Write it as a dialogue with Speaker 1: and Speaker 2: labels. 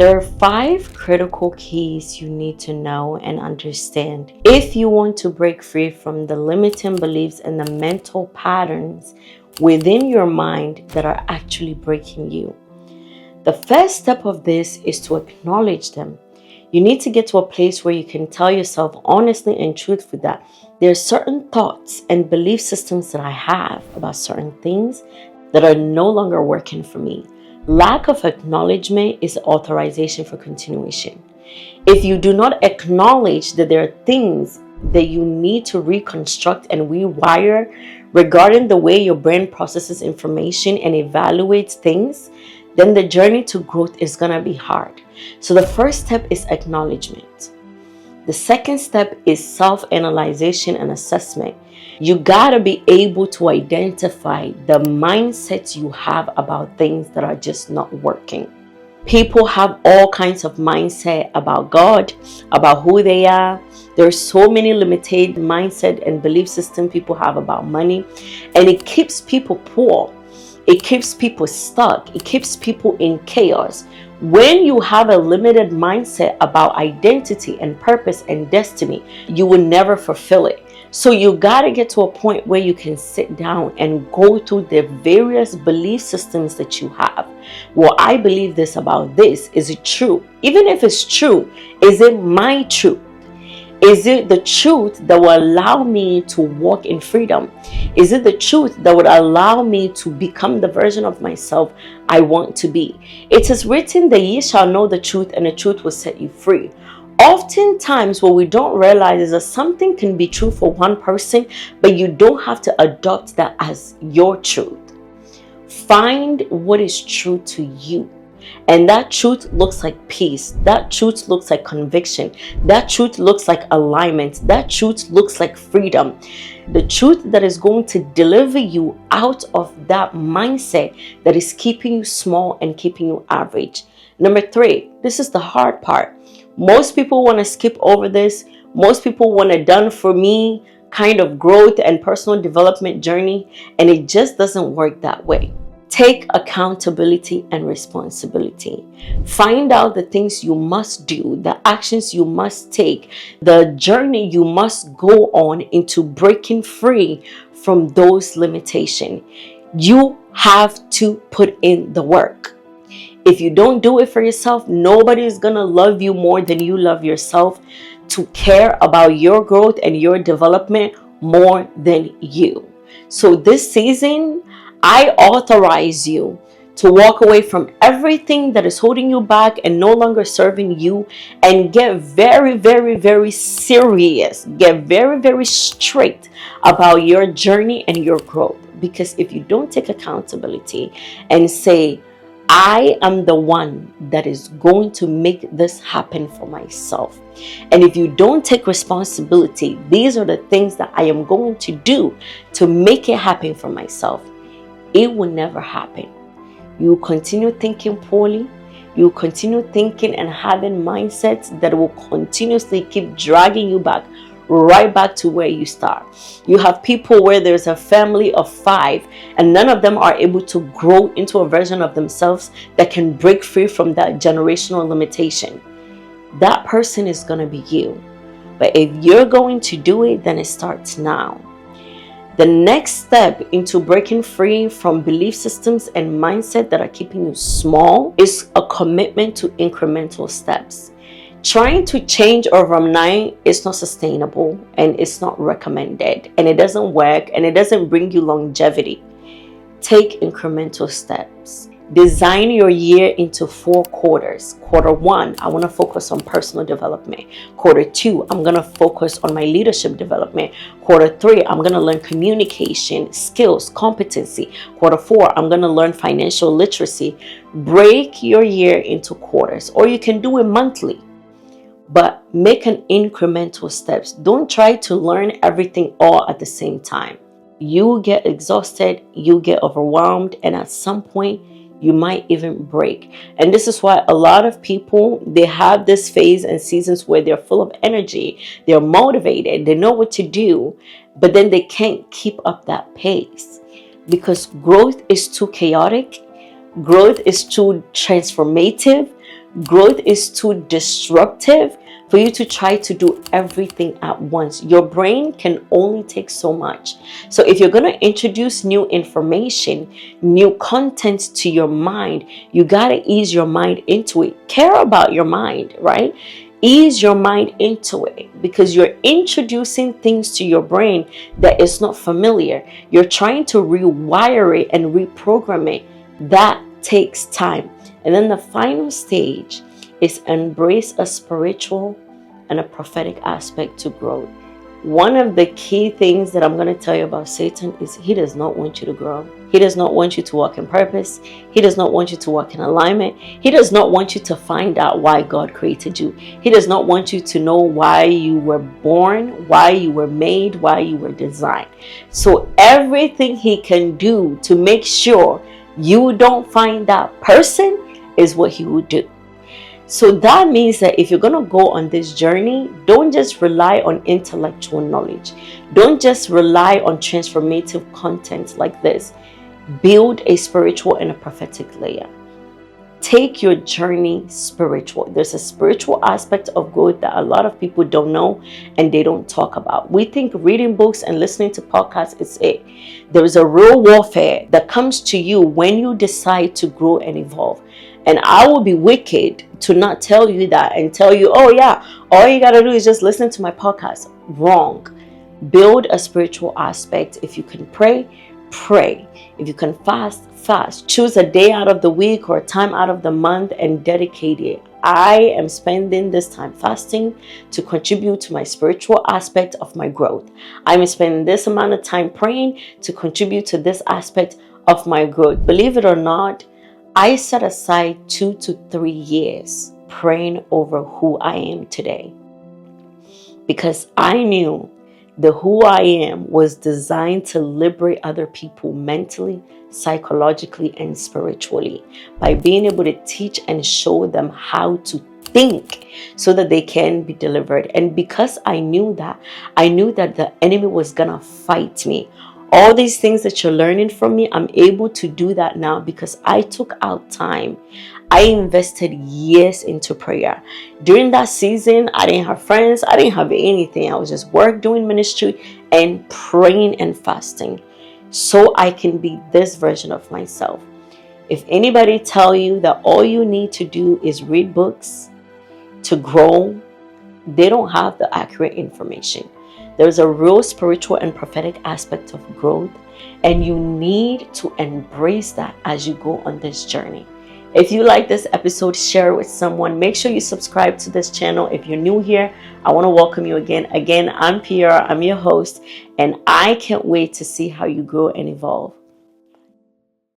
Speaker 1: There are 5 critical keys you need to know and understand if you want to break free from the limiting beliefs and the mental patterns within your mind that are actually breaking you. The first step of this is to acknowledge them. You need to get to a place where you can tell yourself honestly and truthfully that there are certain thoughts and belief systems that I have about certain things that are no longer working for me. Lack of acknowledgement is authorization for continuation. If you do not acknowledge that there are things that you need to reconstruct and rewire regarding the way your brain processes information and evaluates things, then the journey to growth is going to be hard. So the first step is acknowledgement. The second step is self-analyzation and assessment. You gotta be able to identify the mindsets you have about things that are just not working. People have all kinds of mindset about God, about who they are. There's so many limited mindset and belief system people have about money, and it keeps people poor. It keeps people stuck. It keeps people in chaos. When you have a limited mindset about identity and purpose and destiny, you will never fulfill it. So you got to get to a point where you can sit down and go through the various belief systems that you have. Well, I believe this about this. Is it true? Even if it's true, is it my truth? Is it the truth that will allow me to walk in freedom? Is it the truth that would allow me to become the version of myself I want to be? It is written that ye shall know the truth, and the truth will set you free. Oftentimes, what we don't realize is that something can be true for one person, but you don't have to adopt that as your truth. Find what is true to you. And that truth looks like peace. That truth looks like conviction. That truth looks like alignment. That truth looks like freedom. The truth that is going to deliver you out of that mindset that is keeping you small and keeping you average. Number 3, this is the hard part. Most people want to skip over this. Most people want a done for me kind of growth and personal development journey, and it just doesn't work that way. Take accountability and responsibility. Find out the things you must do, the actions you must take, the journey you must go on into breaking free from those limitations. You have to put in the work. If you don't do it for yourself, nobody is going to love you more than you love yourself, to care about your growth and your development more than you. So this season, I authorize you to walk away from everything that is holding you back and no longer serving you, and get very, very, very serious. Get very, very straight about your journey and your growth. Because if you don't take accountability and say, I am the one that is going to make this happen for myself, and if you don't take responsibility, these are the things that I am going to do to make it happen for myself, it will never happen. You continue thinking poorly. You continue thinking and having mindsets that will continuously keep dragging you back, right back to where you start. You have people where there's a family of 5 and none of them are able to grow into a version of themselves that can break free from that generational limitation. That person is going to be you. But if you're going to do it, then it starts now. The next step into breaking free from belief systems and mindset that are keeping you small is a commitment to incremental steps. Trying to change overnight is not sustainable, and it's not recommended, and it doesn't work, and it doesn't bring you longevity. Take incremental steps. Design your year into 4 quarters. Quarter 1, I want to focus on personal development. Quarter 2, I'm going to focus on my leadership development. Quarter 3, I'm going to learn communication, skills, competency. Quarter 4, I'm going to learn financial literacy. Break your year into quarters, or you can do it monthly. But make an incremental steps. Don't try to learn everything all at the same time. You get exhausted, you get overwhelmed, and at some point, you might even break. And this is why a lot of people, they have this phase and seasons where they're full of energy, they're motivated, they know what to do, but then they can't keep up that pace because growth is too chaotic, growth is too transformative, Growth is too disruptive for you to try to do everything at once. Your brain can only take so much. So if you're going to introduce new information, new content to your mind, you got to ease your mind into it. Care about your mind, right? Ease your mind into it, because you're introducing things to your brain that is not familiar. You're trying to rewire it and reprogram it. That takes time. And then the final stage is embrace a spiritual and a prophetic aspect to growth. One of the key things that I'm going to tell you about Satan is he does not want you to grow. He does not want you to walk in purpose. He does not want you to walk in alignment. He does not want you to find out why God created you. He does not want you to know why you were born, why you were made, why you were designed. So everything he can do to make sure you don't find that person is what he will do. So that means that if you're going to go on this journey, don't just rely on intellectual knowledge. Don't just rely on transformative content like this. Build a spiritual and a prophetic layer. Take your journey spiritual. There's a spiritual aspect of growth that a lot of people don't know and they don't talk about. We think reading books and listening to podcasts is it. There is a real warfare that comes to you when you decide to grow and evolve. And I will be wicked to not tell you that and tell you, oh yeah, all you got to do is just listen to my podcast. Wrong. Build a spiritual aspect. If you can pray, pray. If you can fast, fast. Choose a day out of the week or a time out of the month and dedicate it. I am spending this time fasting to contribute to my spiritual aspect of my growth. I'm spending this amount of time praying to contribute to this aspect of my growth. Believe it or not, I set aside 2 to 3 years praying over who I am today, because I knew the who I am was designed to liberate other people mentally, psychologically, and spiritually by being able to teach and show them how to think so that they can be delivered. And because I knew that the enemy was gonna fight me. All these things that you're learning from me, I'm able to do that now because I took out time. I invested years into prayer. During that season, I didn't have friends. I didn't have anything. I was just doing ministry and praying and fasting so I can be this version of myself. If anybody tell you that all you need to do is read books to grow, they don't have the accurate information. There's a real spiritual and prophetic aspect of growth, and you need to embrace that as you go on this journey. If you like this episode, share it with someone. Make sure you subscribe to this channel. If you're new here, I want to welcome you again. Again, I'm Pierre. I'm your host, and I can't wait to see how you grow and evolve.